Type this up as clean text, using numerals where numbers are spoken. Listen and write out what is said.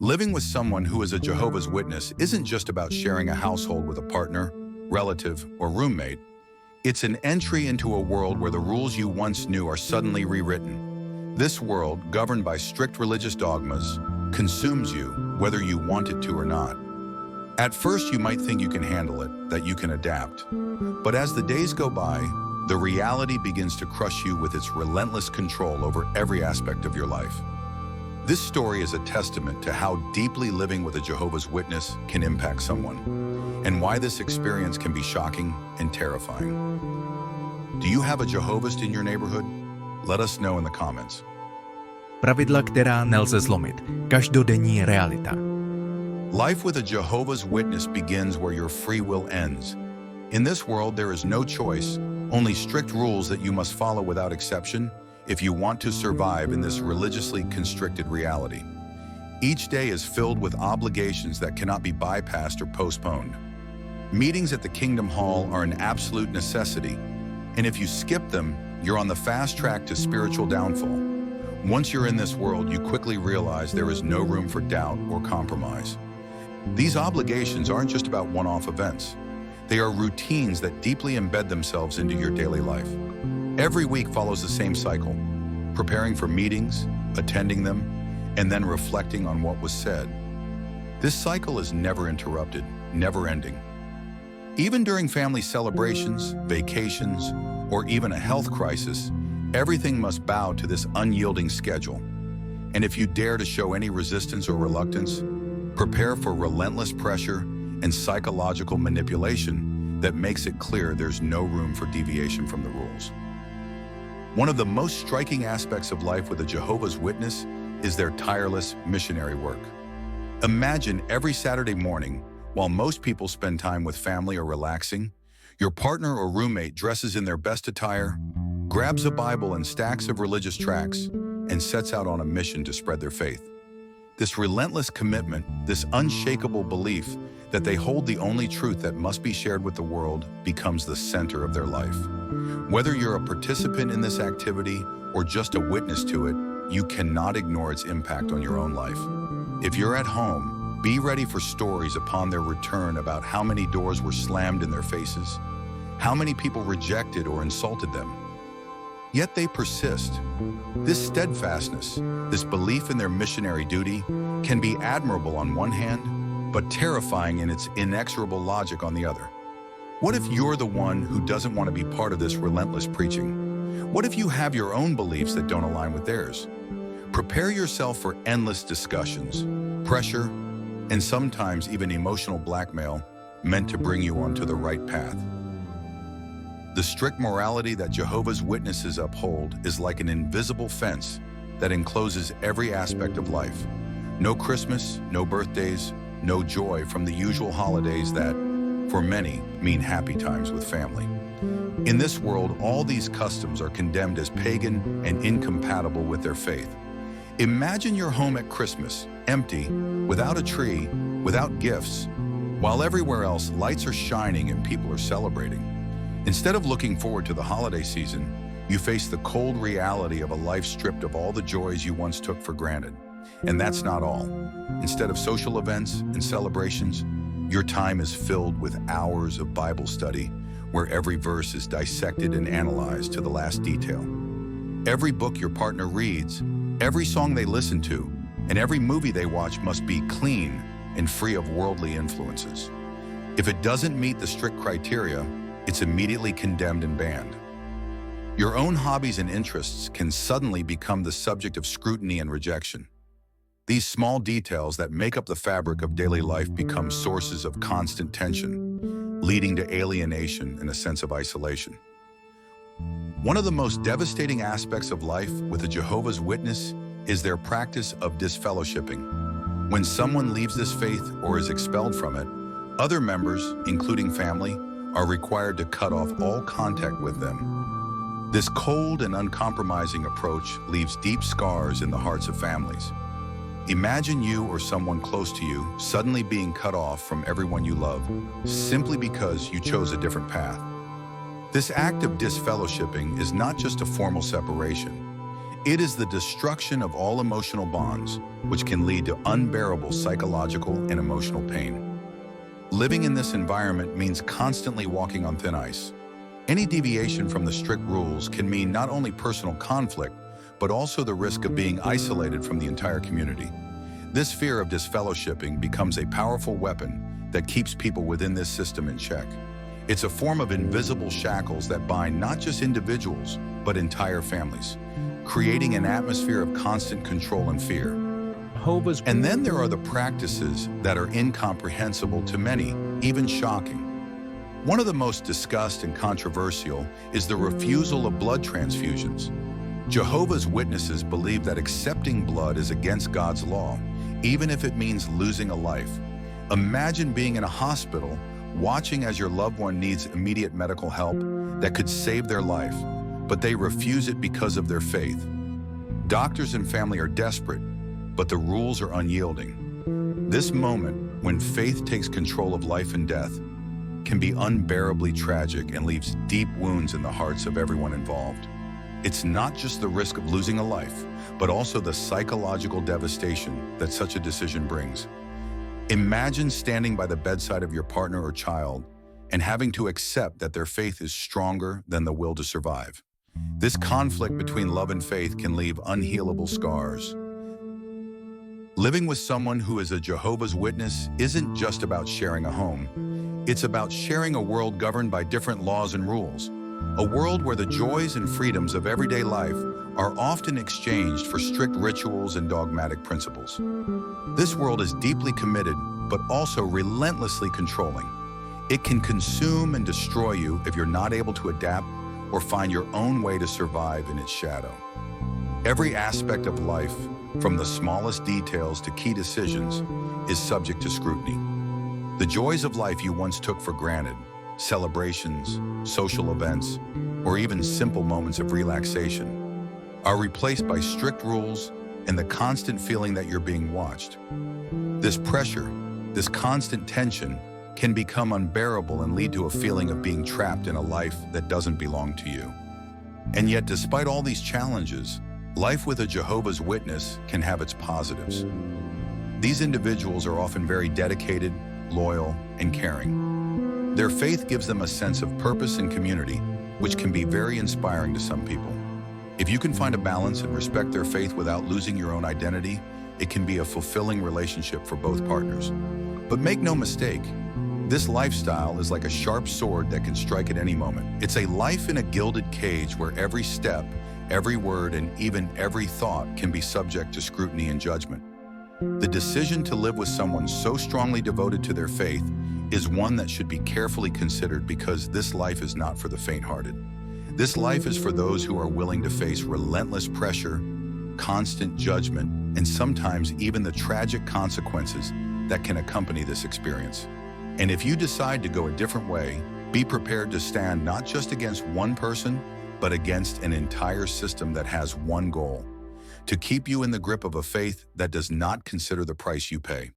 Living with someone who is a Jehovah's Witness isn't just about sharing a household with a partner, relative, or roommate. It's an entry into a world where the rules you once knew are suddenly rewritten. This world, governed by strict religious dogmas, consumes you, whether you want it to or not. At first, you might think you can handle it, that you can adapt. But as the days go by, the reality begins to crush you with its relentless control over every aspect of your life. This story is a testament to how deeply living with a Jehovah's Witness can impact someone, and why this experience can be shocking and terrifying. Do you have a Jehovah's in your neighborhood? Let us know in the comments. Pravidla, která nelze zlomit. Každodenní realita. Life with a Jehovah's Witness begins where your free will ends. In this world, there is no choice, only strict rules that you must follow without exception if you want to survive in this religiously constricted reality. Each day is filled with obligations that cannot be bypassed or postponed. Meetings at the Kingdom Hall are an absolute necessity, and if you skip them, you're on the fast track to spiritual downfall. Once you're in this world, you quickly realize there is no room for doubt or compromise. These obligations aren't just about one-off events. They are routines that deeply embed themselves into your daily life. Every week follows the same cycle: preparing for meetings, attending them, and then reflecting on what was said. This cycle is never interrupted, never ending. Even during family celebrations, vacations, or even a health crisis, everything must bow to this unyielding schedule. And if you dare to show any resistance or reluctance, prepare for relentless pressure and psychological manipulation that makes it clear there's no room for deviation from the rules. One of the most striking aspects of life with a Jehovah's Witness is their tireless missionary work. Imagine every Saturday morning, while most people spend time with family or relaxing, your partner or roommate dresses in their best attire, grabs a Bible and stacks of religious tracts, and sets out on a mission to spread their faith. This relentless commitment, this unshakable belief that they hold the only truth that must be shared with the world, becomes the center of their life. Whether you're a participant in this activity or just a witness to it, you cannot ignore its impact on your own life. If you're at home, be ready for stories upon their return about how many doors were slammed in their faces, how many people rejected or insulted them. Yet they persist. This steadfastness, this belief in their missionary duty, can be admirable on one hand, but terrifying in its inexorable logic on the other. What if you're the one who doesn't want to be part of this relentless preaching? What if you have your own beliefs that don't align with theirs? Prepare yourself for endless discussions, pressure, and sometimes even emotional blackmail meant to bring you onto the right path. The strict morality that Jehovah's Witnesses uphold is like an invisible fence that encloses every aspect of life. No Christmas, no birthdays, no joy from the usual holidays that, for many, mean happy times with family. In this world, all these customs are condemned as pagan and incompatible with their faith. Imagine your home at Christmas, empty, without a tree, without gifts, while everywhere else lights are shining and people are celebrating. Instead of looking forward to the holiday season, you face the cold reality of a life stripped of all the joys you once took for granted. And that's not all. Instead of social events and celebrations, your time is filled with hours of Bible study where every verse is dissected and analyzed to the last detail. Every book your partner reads, every song they listen to, and every movie they watch must be clean and free of worldly influences. If it doesn't meet the strict criteria, it's immediately condemned and banned. Your own hobbies and interests can suddenly become the subject of scrutiny and rejection. These small details that make up the fabric of daily life become sources of constant tension, leading to alienation and a sense of isolation. One of the most devastating aspects of life with a Jehovah's Witness is their practice of disfellowshipping. When someone leaves this faith or is expelled from it, other members, including family, are required to cut off all contact with them. This cold and uncompromising approach leaves deep scars in the hearts of families. Imagine you or someone close to you suddenly being cut off from everyone you love simply because you chose a different path. This act of disfellowshipping is not just a formal separation. It is the destruction of all emotional bonds, which can lead to unbearable psychological and emotional pain. Living in this environment means constantly walking on thin ice. Any deviation from the strict rules can mean not only personal conflict, but also the risk of being isolated from the entire community. This fear of disfellowshipping becomes a powerful weapon that keeps people within this system in check. It's a form of invisible shackles that bind not just individuals, but entire families, creating an atmosphere of constant control and fear. And then there are the practices that are incomprehensible to many, even shocking. One of the most discussed and controversial is the refusal of blood transfusions. Jehovah's Witnesses believe that accepting blood is against God's law, even if it means losing a life. Imagine being in a hospital, watching as your loved one needs immediate medical help that could save their life, but they refuse it because of their faith. Doctors and family are desperate, but the rules are unyielding. This moment, when faith takes control of life and death, can be unbearably tragic and leaves deep wounds in the hearts of everyone involved. It's not just the risk of losing a life, but also the psychological devastation that such a decision brings. Imagine standing by the bedside of your partner or child and having to accept that their faith is stronger than the will to survive. This conflict between love and faith can leave unhealable scars. Living with someone who is a Jehovah's Witness isn't just about sharing a home. It's about sharing a world governed by different laws and rules. A world where the joys and freedoms of everyday life are often exchanged for strict rituals and dogmatic principles. This world is deeply committed, but also relentlessly controlling. It can consume and destroy you if you're not able to adapt or find your own way to survive in its shadow. Every aspect of life, from the smallest details to key decisions, is subject to scrutiny. The joys of life you once took for granted, celebrations, social events, or even simple moments of relaxation, are replaced by strict rules and the constant feeling that you're being watched. This pressure, this constant tension, can become unbearable and lead to a feeling of being trapped in a life that doesn't belong to you. And yet, despite all these challenges, life with a Jehovah's Witness can have its positives. These individuals are often very dedicated, loyal, and caring. Their faith gives them a sense of purpose and community, which can be very inspiring to some people. If you can find a balance and respect their faith without losing your own identity, it can be a fulfilling relationship for both partners. But make no mistake, this lifestyle is like a sharp sword that can strike at any moment. It's a life in a gilded cage where every step, every word, and even every thought can be subject to scrutiny and judgment. The decision to live with someone so strongly devoted to their faith is one that should be carefully considered, because this life is not for the faint-hearted. This life is for those who are willing to face relentless pressure, constant judgment, and sometimes even the tragic consequences that can accompany this experience. And if you decide to go a different way, be prepared to stand not just against one person, but against an entire system that has one goal: to keep you in the grip of a faith that does not consider the price you pay.